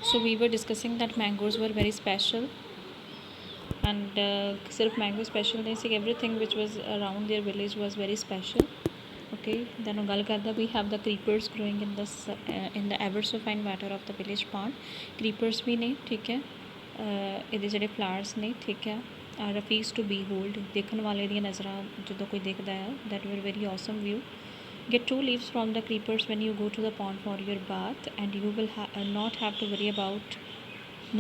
So we were discussing that mangoes were very special, and सिर्फ mango special नहीं सी, everything which was around their village was very special. Okay, then ਉਹ ਗੱਲ ਕਰਦਾ we have the creepers growing in the ever so fine water of the village pond. Creepers भी ਨੇ, ठीक ਹੈ, ਇਹਦੇ ਜਿਹੜੇ flowers ਨੇ, ਠੀਕ ਹੈ, are a feast to behold. ਦੇਖਣ ਵਾਲੇ ਦੀਆਂ ਨਜ਼ਰਾਂ ਜਦੋਂ ਕੋਈ ਦੇਖਦਾ ਹੈ, that were very awesome view. Get 2 leaves from the creepers when you go to the pond for your bath, and you will not have to worry about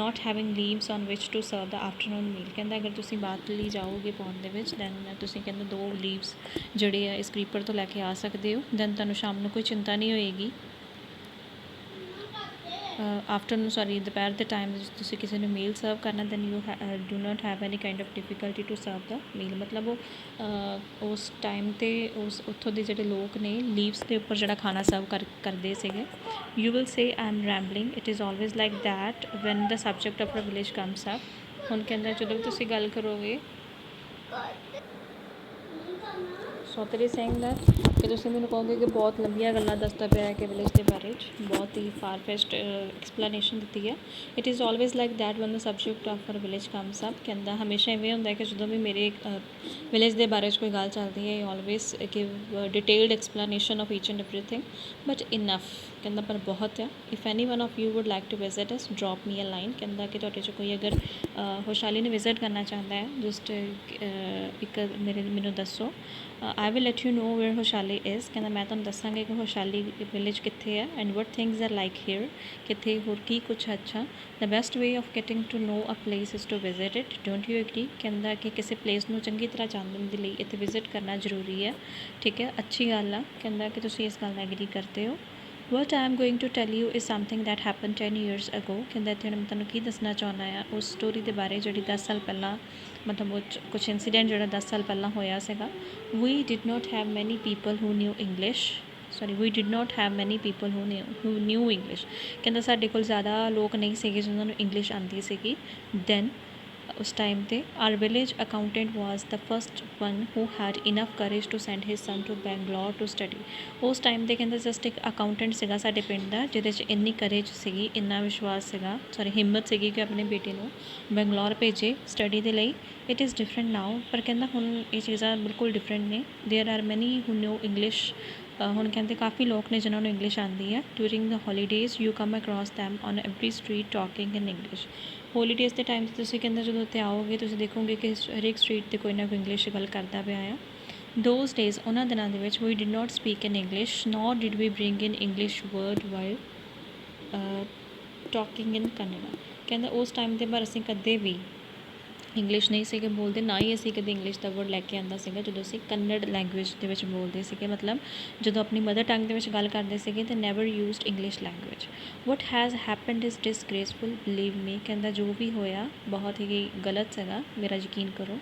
not having leaves on which to serve the afternoon meal. ਕਹਿੰਦਾ ਅਗਰ ਤੁਸੀਂ ਬਾਤ ਲਈ ਜਾਓਗੇ pound ਦੇ ਵਿੱਚ, then ਤੁਸੀਂ ਕਹਿੰਦੇ 2 leaves ਜਿਹੜੇ ਆ ਇਸ ਕ੍ਰੀਪਰ ਤੋਂ ਲੈ ਕੇ ਆ ਸਕਦੇ ਹੋ, ਦੈਨ ਤੁਹਾਨੂੰ ਸ਼ਾਮ ਨੂੰ ਕੋਈ ਚਿੰਤਾ ਨਹੀਂ ਹੋਏਗੀ। ਆਫਟਰਨੂਨ ਦੁਪਹਿਰ ਦੇ ਟਾਈਮ ਵਿੱਚ ਤੁਸੀਂ ਕਿਸੇ ਨੂੰ ਮੀਲ ਸਰਵ ਕਰਨਾ, then you do not have any kind of difficulty to serve the meal. ਮਤਲਬ ਉਹ ਉਸ ਟਾਈਮ 'ਤੇ ਉੱਥੋਂ ਦੇ ਜਿਹੜੇ ਲੋਕ ਨੇ ਲੀਵਸ ਦੇ ਉੱਪਰ ਜਿਹੜਾ ਖਾਣਾ ਸਰਵ ਕਰਦੇ ਸੀਗੇ। You will say I am rambling, it is always like that when the subject of a village comes up. ਹੁਣ ਕਹਿੰਦਾ ਜਦੋਂ ਵੀ ਤੁਸੀਂ ਗੱਲ ਕਰੋਗੇ, ਸੋ ਤੇਰੀ ਸੇਇੰਗ ਦੈਟ ਕਿ ਤੁਸੀਂ ਮੈਨੂੰ ਕਹੋਗੇ ਕਿ ਬਹੁਤ ਲੰਬੀਆਂ ਗੱਲਾਂ ਦੱਸਦਾ ਪਿਆ ਹੈ ਕਿ ਵਿਲੇਜ ਦੇ ਬਾਰੇ 'ਚ, ਬਹੁਤ ਹੀ ਫਾਰ ਫੈਸਟ ਐਕਸਪਲੇਨੇਸ਼ਨ ਦਿੱਤੀ ਹੈ। It is always like that one the subject of uh village comes up. ਕਹਿੰਦਾ ਹਮੇਸ਼ਾ ਇਵੇਂ ਹੁੰਦਾ ਕਿ ਜਦੋਂ ਵੀ ਮੇਰੇ ਵਿਲੇਜ ਦੇ ਬਾਰੇ 'ਚ ਕੋਈ ਗੱਲ ਚੱਲਦੀ ਹੈ, always give detailed explanation of each and everything, but enough. ਕਹਿੰਦਾ ਪਰ ਬਹੁਤ ਆ। If any one of you would like to visit us, drop me a line. ਕਹਿੰਦਾ ਕਿ ਤੁਹਾਡੇ 'ਚ ਕੋਈ ਅਗਰ ਹੋਸ਼ਾਲੀ ਨੂੰ ਵਿਜ਼ਿਟ ਕਰਨਾ ਚਾਹੁੰਦਾ ਹੈ, ਜਸਟ ਇੱਕ ਮੈਨੂੰ ਦੱਸੋ। I will let you know where Hoshali is. ਕਹਿੰਦਾ ਮੈਂ ਤੁਹਾਨੂੰ ਦੱਸਾਂਗਾ ਕਿ ਹੋਸ਼ਾਲੀ ਵਿਲੇਜ ਕਿੱਥੇ ਹੈ, and what things are like here, ਕਿੱਥੇ ਹੋਰ ਕੀ ਕੁਛ ਅੱਛਾ। The best way of getting to know a place is to visit it, don't you agree. ਕਹਿੰਦਾ ਕਿ ਕਿਸੇ ਪਲੇਸ ਨੂੰ ਚੰਗੀ ਤਰ੍ਹਾਂ ਜਾਣਨ ਦੇ ਲਈ ਇੱਥੇ ਵਿਜ਼ਿਟ ਕਰਨਾ ਜ਼ਰੂਰੀ ਹੈ, ਠੀਕ ਹੈ, ਅੱਛੀ ਗੱਲ ਆ। ਕਹਿੰਦਾ ਕਿ ਤੁਸੀਂ ਇਸ ਗੱਲ ਨਾਲ ਐਗਰੀ ਕਰਦੇ ਹੋ। What I am going to tell you is something that happen 10 years ago। ਕਹਿੰਦਾ ਇੱਥੇ ਹੁਣ ਮੈਂ ਤੁਹਾਨੂੰ ਕੀ ਦੱਸਣਾ ਚਾਹੁੰਦਾ ਆ ਉਸ ਸਟੋਰੀ ਦੇ ਬਾਰੇ ਜਿਹੜੀ 10 ਸਾਲ ਪਹਿਲਾਂ, ਮਤਲਬ ਉਹ ਕੁਛ ਇੰਸੀਡੈਂਟ ਜਿਹੜਾ 10 ਸਾਲ ਪਹਿਲਾਂ ਹੋਇਆ ਸੀਗਾ। We did not have many people who knew English, we did not have many people who knew English. ਕਹਿੰਦਾ ਸਾਡੇ ਕੋਲ ਜ਼ਿਆਦਾ ਲੋਕ ਨਹੀਂ ਸੀਗੇ ਜਿਨ੍ਹਾਂ ਨੂੰ ਇੰਗਲਿਸ਼ ਆਉਂਦੀ ਸੀਗੀ ਦੈਨ ਉਸ ਟਾਈਮ 'ਤੇ। Our village accountant was the first one who had enough courage to send his son to Bangalore to study. ਉਸ ਟਾਈਮ 'ਤੇ ਕਹਿੰਦਾ ਜਸਟ ਇੱਕ ਅਕਾਊਂਟੈਂਟ ਸੀਗਾ ਸਾਡੇ ਪਿੰਡ ਦਾ ਜਿਹਦੇ 'ਚ ਇੰਨੀ ਕਰੇਜ ਸੀਗੀ, ਇੰਨਾ ਵਿਸ਼ਵਾਸ ਸੀਗਾ, ਹਿੰਮਤ ਸੀਗੀ ਕਿ ਆਪਣੇ ਬੇਟੇ ਨੂੰ ਬੈਂਗਲੋਰ ਭੇਜੇ ਸਟੱਡੀ ਦੇ ਲਈ। ਇਟ ਇਜ਼ ਡਿਫਰੈਂਟ ਨਾਓ। ਪਰ ਕਹਿੰਦਾ ਹੁਣ ਇਹ ਚੀਜ਼ਾਂ ਬਿਲਕੁਲ ਡਿਫਰੈਂਟ ਨੇ। ਦੇਅਰ ਆਰ ਮੈਨੀ ਹੂ ਨਿਊ ਇੰਗਲਿਸ਼। ਹੁਣ ਕਹਿੰਦੇ ਕਾਫੀ ਲੋਕ ਨੇ ਜਿਨ੍ਹਾਂ ਨੂੰ ਇੰਗਲਿਸ਼ ਆਉਂਦੀ ਹੈ। During the holidays you come across them on every street talking in English. Holidays ਦੇ ਟਾਈਮ 'ਤੇ ਤੁਸੀਂ ਕਹਿੰਦੇ ਜਦੋਂ ਉੱਥੇ ਆਓਗੇ ਤੁਸੀਂ ਦੇਖੋਗੇ ਕਿ ਹਰੇਕ ਸਟਰੀਟ 'ਤੇ ਕੋਈ ਨਾ ਕੋਈ ਇੰਗਲਿਸ਼ ਗੱਲ ਕਰਦਾ ਪਿਆ ਆ। ਦੋਜ਼ ਡੇਜ਼, ਉਹਨਾਂ ਦਿਨਾਂ ਦੇ ਵਿੱਚ, we did not speak in English, nor did we bring in English word while talking in Kannada. ਕਹਿੰਦਾ ਉਸ ਟਾਈਮ 'ਤੇ ਪਰ ਅਸੀਂ ਕਦੇ ਵੀ ਇੰਗਲਿਸ਼ ਨਹੀਂ ਸੀਗੇ ਬੋਲਦੇ, ਨਾ ਹੀ ਅਸੀਂ ਕਦੇ ਇੰਗਲਿਸ਼ ਦਾ ਵਰਡ ਲੈ ਕੇ ਆਉਂਦਾ ਸੀਗਾ ਜਦੋਂ ਅਸੀਂ ਕੰਨੜ ਲੈਂਗੁਏਜ ਦੇ ਵਿੱਚ ਬੋਲਦੇ ਸੀਗੇ। ਮਤਲਬ ਜਦੋਂ ਆਪਣੀ ਮਦਰ ਟੰਗ ਦੇ ਵਿੱਚ ਗੱਲ ਕਰਦੇ ਸੀਗੇ ਤਾਂ never used English language. What has happened is disgraceful, believe me. ਕਹਿੰਦਾ ਜੋ ਵੀ ਹੋਇਆ ਬਹੁਤ ਹੀ ਗਲਤ ਸੀਗਾ, ਮੇਰਾ ਯਕੀਨ ਕਰੋ।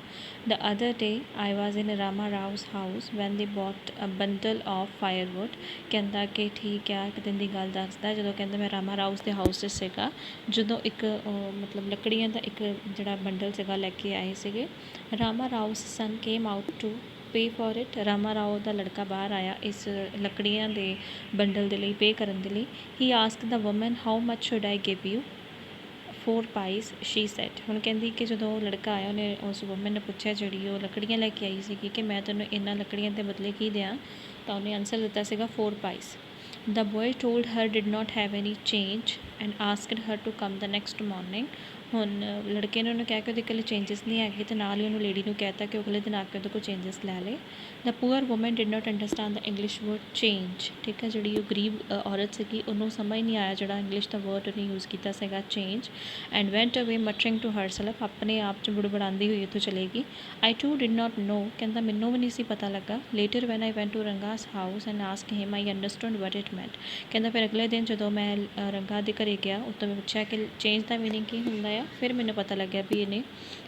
The other day I was in Rama Rao's house when they bought a bundle of firewood. ਕਹਿੰਦਾ ਕਿ ਠੀਕ ਆ, ਇੱਕ ਦਿਨ ਦੀ ਗੱਲ ਦੱਸਦਾ ਜਦੋਂ ਕਹਿੰਦਾ ਮੈਂ ਰਾਮਾ ਰਾਓਜ਼ ਦੇ ਹਾਊਸ 'ਚ ਸੀਗਾ, ਜਦੋਂ ਇੱਕ ਮਤਲਬ ਲੱਕੜੀਆਂ ਦਾ ਇੱਕ ਜਿਹੜਾ ਬੰਡਲ ਸੀਗਾ ਲੈ ਕੇ ਆਏ ਸੀਗੇ। Rama Rao's son came out to pay for it. Rama Rao ਦਾ ਲੜਕਾ ਬਾਹਰ ਆਇਆ ਇਸ ਲੱਕੜੀਆਂ ਦੇ ਬੰਡਲ ਦੇ ਲਈ ਪੇ ਕਰਨ ਦੇ ਲਈ। He asked the woman how much should I give you, 4 pies she said. ਹੁਣ ਕਹਿੰਦੀ ਕਿ ਜਦੋਂ ਲੜਕਾ ਆਇਆ ਉਹਨੇ ਉਸ ਵੂਮਨ ਨੇ ਪੁੱਛਿਆ ਜਿਹੜੀ ਉਹ ਲੱਕੜੀਆਂ ਲੈ ਕੇ ਆਈ ਸੀਗੀ ਕਿ ਮੈਂ ਤੈਨੂੰ ਇਹਨਾਂ ਲੱਕੜੀਆਂ ਦੇ ਬਦਲੇ ਕੀ ਦਿਆਂ, ਤਾਂ ਉਹਨੇ ਆਨਸਰ ਦਿੱਤਾ ਸੀਗਾ 4 pies। The boy told her did not have any change and asked her to come the next morning. ਹੁਣ ਲੜਕੇ ਨੇ ਉਹਨੂੰ ਕਿਹਾ ਕਿ ਉਹਦੇ ਕੋਲ ਚੇਂਜਸ ਨਹੀਂ ਹੈਗੇ, ਅਤੇ ਨਾਲ ਹੀ ਉਹਨੂੰ ਲੇਡੀ ਨੂੰ ਕਹਿ ਤਾ ਕਿ ਅਗਲੇ ਦਿਨ ਆ ਕੇ ਉਹਦੇ ਕੋਲ ਚੇਂਜਸ ਲੈ ਲਏ। The poor woman did not understand the English word change. ਠੀਕ ਹੈ, ਜਿਹੜੀ ਉਹ ਗਰੀਬ ਔਰਤ ਸੀਗੀ ਉਹਨੂੰ ਸਮਝ ਨਹੀਂ ਆਇਆ ਜਿਹੜਾ ਇੰਗਲਿਸ਼ ਦਾ ਵਰਡ ਉਹਨੇ ਯੂਜ਼ ਕੀਤਾ ਸੀਗਾ ਚੇਂਜ। ਐਂਡ ਵੈਂਟ ਅਵੇ ਮਟਰਿੰਗ ਟੂ ਹਰਸੈਲਫ, ਆਪਣੇ ਆਪ 'ਚ ਬੁੜਬੜਾਉਂਦੀ ਹੋਈ ਉੱਥੋਂ ਚਲੇਗੀ। I too did not know. ਕਹਿੰਦਾ ਮੈਨੂੰ ਵੀ ਨਹੀਂ ਸੀ ਪਤਾ ਲੱਗਾ। Later when I went to Ranga's house and ask him I understood what it meant. ਕਹਿੰਦਾ ਫਿਰ ਅਗਲੇ ਦਿਨ ਜਦੋਂ ਮੈਂ ਰੰਗਾ ਦੇ ਘਰੇ ਗਿਆ ਉੱਥੋਂ ਮੈਂ ਪੁੱਛਿਆ ਕਿ ਚੇਂਜ ਦਾ ਮੀਨਿੰਗ ਕੀ ਹੁੰਦਾ ਆ। पढ़िया फिर मैंने पता लग्या भी इन्हें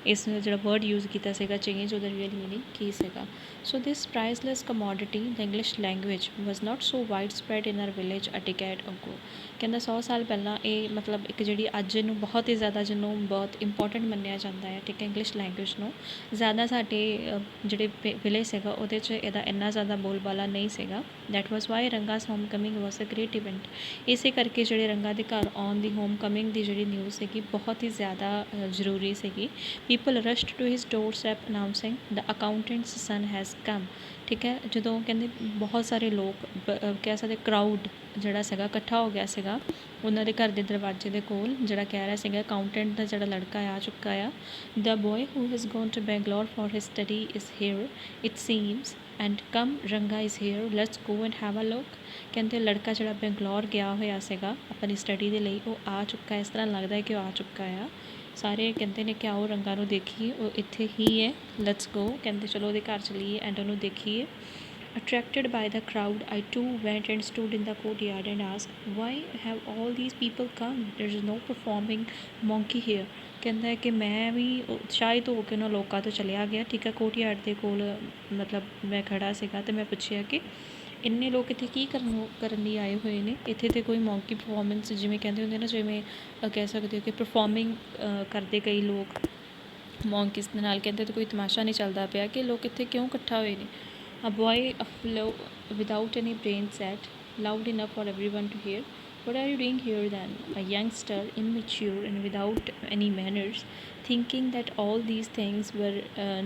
इस जो वर्ड यूज़ किया सीगा चेंज ਉਹਦਾ ਰੀਅਲ मीनिंग की ਸੀਗਾ। So this priceless commodity the English language was not so wide spread in our village a decade ago. ਕਹਿੰਦਾ 100 ਸਾਲ ਪਹਿਲਾਂ ਇਹ ਮਤਲਬ ਇੱਕ ਜਿਹੜੀ ਅੱਜ ਨੂੰ ਬਹੁਤ ਹੀ ਜ਼ਿਆਦਾ ਜਿਹਨੂੰ ਬਹੁਤ ਇੰਪੋਰਟੈਂਟ ਮੰਨਿਆ ਜਾਂਦਾ ਹੈ, ਠੀਕ ਹੈ, ਇੰਗਲਿਸ਼ ਲੈਂਗੁਏਜ ਨੂੰ ਜ਼ਿਆਦਾ ਸਾਡੇ ਜਿਹੜੇ ਵਿਲੇਜ ਸੀਗਾ ਉਹਦੇ 'ਚ ਇਹਦਾ ਇੰਨਾ ਜ਼ਿਆਦਾ ਬੋਲਬਾਲਾ ਨਹੀਂ ਸੀਗਾ। That was why Ranga's home coming was a great event. ਇਸੇ ਕਰਕੇ ਜਿਹੜੇ ਰੰਗਾ ਦੇ ਘਰ ਆਉਣ ਦੀ ਹੋਮ ਕਮਿੰਗ ਦੀ ਜਿਹੜੀ ਨਿਊਜ਼ ਸੀਗੀ ਬਹੁਤ ਹੀ ਜ਼ਿਆਦਾ ਜ਼ਰੂਰੀ ਸੀਗੀ। People rushed to his door step announcing the accountant's son has come. ਠੀਕ ਹੈ, ਜਦੋਂ ਕਹਿੰਦੇ ਬਹੁਤ ਸਾਰੇ ਲੋਕ ਕਹਿ ਸਕਦੇ ਕਰਾਊਡ ਜਿਹੜਾ ਸੀਗਾ ਇਕੱਠਾ ਹੋ ਗਿਆ ਸੀਗਾ ਉਹਨਾਂ ਦੇ ਘਰ ਦੇ ਦਰਵਾਜ਼ੇ ਦੇ ਕੋਲ, ਜਿਹੜਾ ਕਹਿ ਰਿਹਾ ਸੀਗਾ ਅਕਾਊਂਟੈਂਟ ਦਾ ਜਿਹੜਾ ਲੜਕਾ ਆ ਚੁੱਕਾ ਆ। The boy who has gone to Bangalore for his study is here it seems and come Ranga is here let's go and have a look. ਕਹਿੰਦੇ ਲੜਕਾ ਜਿਹੜਾ ਬੈਂਗਲੋਰ ਗਿਆ ਹੋਇਆ ਸੀਗਾ ਆਪਣੀ ਸਟੱਡੀ ਦੇ ਲਈ ਉਹ ਆ ਚੁੱਕਾ, ਇਸ ਤਰ੍ਹਾਂ ਲੱਗਦਾ ਹੈ ਕਿ ਉਹ ਆ ਚੁੱਕਾ ਆ। ਸਾਰੇ ਕਹਿੰਦੇ ਨੇ ਕਿ ਆਓ ਰੰਗਾ ਨੂੰ ਦੇਖੀਏ, ਉਹ ਇੱਥੇ ਹੀ ਹੈ, ਲੈਟਸ ਗੋ। ਕਹਿੰਦੇ ਚਲੋ ਉਹਦੇ ਘਰ ਚਲੀਏ ਐਂਡ ਉਹਨੂੰ ਦੇਖੀਏ। Attracted by the crowd, I too went and stood in the courtyard and asked, why have all these people come? There is no performing monkey here. ਕਹਿੰਦਾ ਹੈ ਕਿ ਮੈਂ ਵੀ ਉਤਸ਼ਾਹਿਤ ਹੋ ਕੇ ਉਹਨਾਂ ਲੋਕਾਂ ਤੋਂ ਚਲਿਆ ਗਿਆ। ਠੀਕ ਹੈ, ਕੋਰਟਯਾਰਡ ਦੇ ਕੋਲ ਮਤਲਬ ਮੈਂ ਖੜਾ ਸੀਗਾ ਅਤੇ ਮੈਂ ਪੁੱਛਿਆ ਕਿ ਇੰਨੇ ਲੋਕ ਇੱਥੇ ਕੀ ਕਰਨ ਲਈ ਆਏ ਹੋਏ ਨੇ। ਇੱਥੇ ਤਾਂ ਕੋਈ ਮੌਂਕੀ ਪਰਫੋਰਮੈਂਸ ਜਿਵੇਂ ਕਹਿੰਦੇ ਹੁੰਦੇ ਨਾ, ਜਿਵੇਂ ਕਹਿ ਸਕਦੇ ਹੋ ਕਿ ਪਰਫੋਰਮਿੰਗ ਕਰਦੇ ਕਈ ਲੋਕ ਮੌਂਕਿਸ ਦੇ ਨਾਲ, ਕਹਿੰਦੇ ਤਾਂ ਕੋਈ ਤਮਾਸ਼ਾ ਨਹੀਂ ਚੱਲਦਾ ਪਿਆ ਕਿ ਲੋਕ ਇੱਥੇ ਕਿਉਂ ਇਕੱਠਾ ਹੋਏ ਨੇ। A boy without any brain said, loud enough for everyone to hear, what are you doing here then? A youngster, immature and without any manners, thinking that all these things were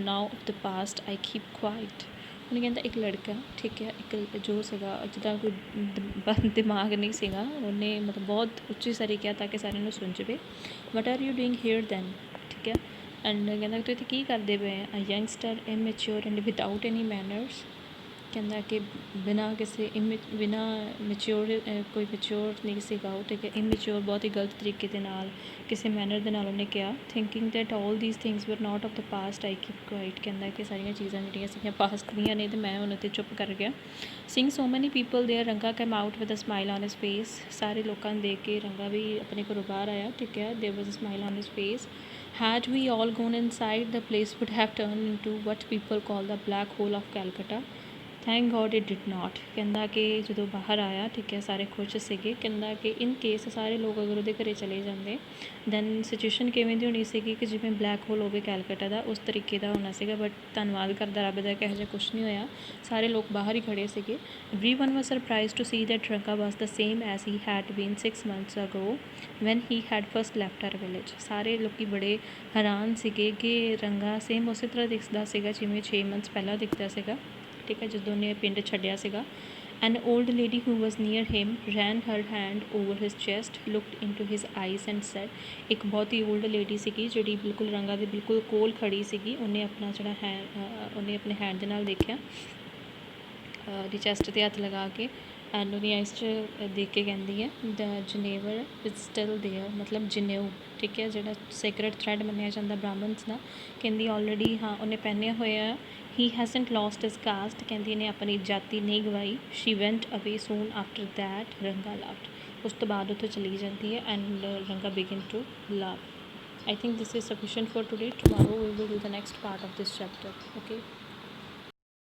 now of the past, I keep quiet. ਉਹਨੇ ਕਹਿੰਦਾ ਇੱਕ ਲੜਕਾ, ਠੀਕ ਹੈ, ਇੱਕ ਜੋ ਸੀਗਾ ਜਿੱਦਾਂ ਕੋਈ ਦਿਮਾਗ ਨਹੀਂ ਸੀਗਾ, ਉਹਨੇ ਮਤਲਬ ਬਹੁਤ ਉੱਚੀ ਸਾਰੀ ਕਿਹਾ ਤਾਂ ਕਿ ਸਾਰਿਆਂ ਨੂੰ ਸੁਣ ਜਾਵੇ, what are you doing here then. ਠੀਕ ਹੈ, ਐਂਡ ਕਹਿੰਦਾ ਤੂੰ ਇੱਥੇ ਕੀ ਕਰਦੇ ਪਏ ਆ। Youngster immature and without any manners, ਕਹਿੰਦਾ ਕਿ ਬਿਨਾਂ ਕਿਸੇ ਬਿਨਾਂ ਮੈਚਿਓਰ ਕੋਈ ਮੈਚਿਓਰ ਨਹੀਂ ਸੀਗਾ ਉਹ। ਠੀਕ ਹੈ, ਇਮੈਚਿਓਰ ਬਹੁਤ ਹੀ ਗਲਤ ਤਰੀਕੇ ਦੇ ਨਾਲ ਕਿਸੇ ਮੈਨਰ ਦੇ ਨਾਲ ਉਹਨੇ ਕਿਹਾ। Thinking that all these things were not of the past I keep quiet. ਕਹਿੰਦਾ ਕਿ ਸਾਰੀਆਂ ਚੀਜ਼ਾਂ ਜਿਹੜੀਆਂ ਸੀਗੀਆਂ ਪਾਸਟ ਦੀਆਂ ਨੇ ਅਤੇ ਮੈਂ ਉਹਨਾਂ 'ਤੇ ਚੁੱਪ ਕਰ ਗਿਆ। ਸੀਇੰਗ ਸੋ ਮੈਨੀ people there, Ranga came out with a smile on his face. ਸਾਰੇ ਲੋਕਾਂ ਨੂੰ ਦੇਖ ਕੇ ਰੰਗਾ ਵੀ ਆਪਣੇ ਘਰੋਂ ਬਾਹਰ ਆਇਆ। ਠੀਕ ਹੈ, there was a smile on his face. Had we all gone inside, the place would have turned into what people call the black hole of Calcutta. Thank God it did not. ਕਹਿੰਦਾ ਕਿ ਜਦੋਂ ਬਾਹਰ ਆਇਆ, ਠੀਕ ਹੈ, ਸਾਰੇ ਖੁਸ਼ ਸੀਗੇ। ਕਹਿੰਦਾ ਕਿ ਇਨ ਕੇਸ ਸਾਰੇ ਲੋਕ ਅਗਰ ਉਹਦੇ ਘਰੇ ਚਲੇ ਜਾਂਦੇ ਦੈਨ ਸਿਚੁਏਸ਼ਨ ਕਿਵੇਂ ਦੀ ਹੋਣੀ ਸੀਗੀ ਕਿ ਜਿਵੇਂ ਬਲੈਕ ਹੋਲ ਹੋਵੇ ਕੈਲਕਟਾ ਦਾ, ਉਸ ਤਰੀਕੇ ਦਾ ਹੋਣਾ ਸੀਗਾ। ਬਟ ਧੰਨਵਾਦ ਕਰਦਾ ਰੱਬ ਦਾ ਕਿ ਇਹੋ ਜਿਹਾ ਕੁਛ ਨਹੀਂ ਹੋਇਆ, ਸਾਰੇ ਲੋਕ ਬਾਹਰ ਹੀ ਖੜ੍ਹੇ ਸੀਗੇ। Everyone was surprised to see that Ranga was the same as he had been 6 months ago when he had first left our village. ਸਾਰੇ ਲੋਕੀ ਬੜੇ ਹੈਰਾਨ ਸੀਗੇ ਕਿ ਰੰਗਾ ਸੇਮ ਉਸੇ ਤਰ੍ਹਾਂ ਦਿਖਦਾ ਸੀਗਾ ਜਿਵੇਂ 6 ਮੰਥਸ ਪਹਿਲਾਂ ਦਿਖਦਾ ਸੀਗਾ। ਠੀਕ ਹੈ, ਜਦੋਂ ਉਹਨੇ ਪਿੰਡ ਛੱਡਿਆ ਸੀਗਾ। An old lady who was near him ran her hand over his chest, looked in to his eyes and said. ਇੱਕ ਬਹੁਤ ਹੀ ਓਲਡ ਲੇਡੀ ਸੀਗੀ ਜਿਹੜੀ ਬਿਲਕੁਲ ਰੰਗਾ ਦੇ ਬਿਲਕੁਲ ਕੋਲ ਖੜੀ ਸੀਗੀ। ਉਹਨੇ ਆਪਣਾ ਜਿਹੜਾ ਉਹਨੇ ਆਪਣੇ ਹੈਂਡ ਦੇ ਨਾਲ ਦੇਖਿਆ, ਉਹਦੀ ਚੈਸਟ 'ਤੇ ਹੱਥ ਲਗਾ ਕੇ, ਐਂਡ ਉਹਦੀ ਆਈਸ 'ਚ ਦੇਖ ਕੇ ਕਹਿੰਦੀ ਹੈ ਦ ਜਨੇਵਰ ਇਜ਼ ਸਟਿਲ ਦੇਅਰ, ਮਤਲਬ ਜਨੇਊ, ਠੀਕ ਹੈ, ਜਿਹੜਾ ਸੇਕਰਡ ਥਰੈਡ ਮੰਨਿਆ ਜਾਂਦਾ ਬ੍ਰਾਹਮਣਸ ਦਾ। ਕਹਿੰਦੀ ਆਲਰੇਡੀ ਹਾਂ ਉਹਨੇ ਪਹਿਨਿਆ ਹੋਇਆ। ਹੀ ਹੈਜ਼ਨਟ ਲੋਸਟ ਹਿਸ ਕਾਸਟ, ਕਹਿੰਦੀ ਇਹਨੇ ਆਪਣੀ ਜਾਤੀ ਨਹੀਂ ਗਵਾਈ। She went away soon after that, Ranga loved. ਉਸ ਤੋਂ ਬਾਅਦ ਉੱਥੋਂ ਚਲੀ ਜਾਂਦੀ ਹੈ and Ranga begin to love. I think this is sufficient for today. Tomorrow we will do the next part of this chapter. Okay.